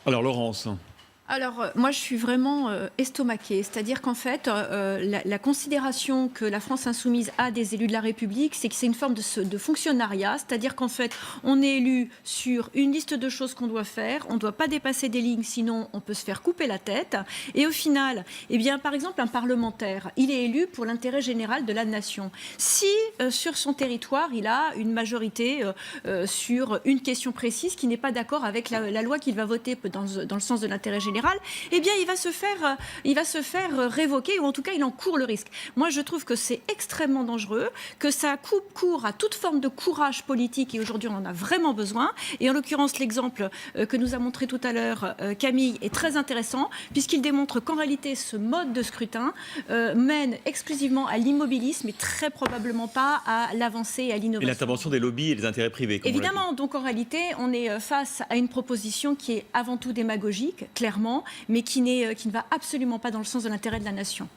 Alors Laurence, Alors, moi, je suis vraiment estomaquée. C'est-à-dire qu'en fait, la considération que la France insoumise a des élus de la République, c'est que c'est une forme de fonctionnariat. C'est-à-dire qu'en fait, on est élu sur une liste de choses qu'on doit faire. On ne doit pas dépasser des lignes, sinon on peut se faire couper la tête. Et au final, eh bien, par exemple, un parlementaire, il est élu pour l'intérêt général de la nation. Si, sur son territoire, il a une majorité sur une question précise qui n'est pas d'accord avec la loi qu'il va voter dans le sens de l'intérêt général, eh bien, il va se faire révoquer, ou en tout cas, il en court le risque. Moi, je trouve que c'est extrêmement dangereux, que ça coupe court à toute forme de courage politique, et aujourd'hui, on en a vraiment besoin. Et en l'occurrence, l'exemple que nous a montré tout à l'heure Camille est très intéressant, puisqu'il démontre qu'en réalité, ce mode de scrutin mène exclusivement à l'immobilisme et très probablement pas à l'avancée et à et l'innovation. l'intervention des lobbies et des intérêts privés, comme Évidemment, donc en réalité, on est face à une proposition qui est avant tout démagogique, clairement, mais qui ne va absolument pas dans le sens de l'intérêt de la nation.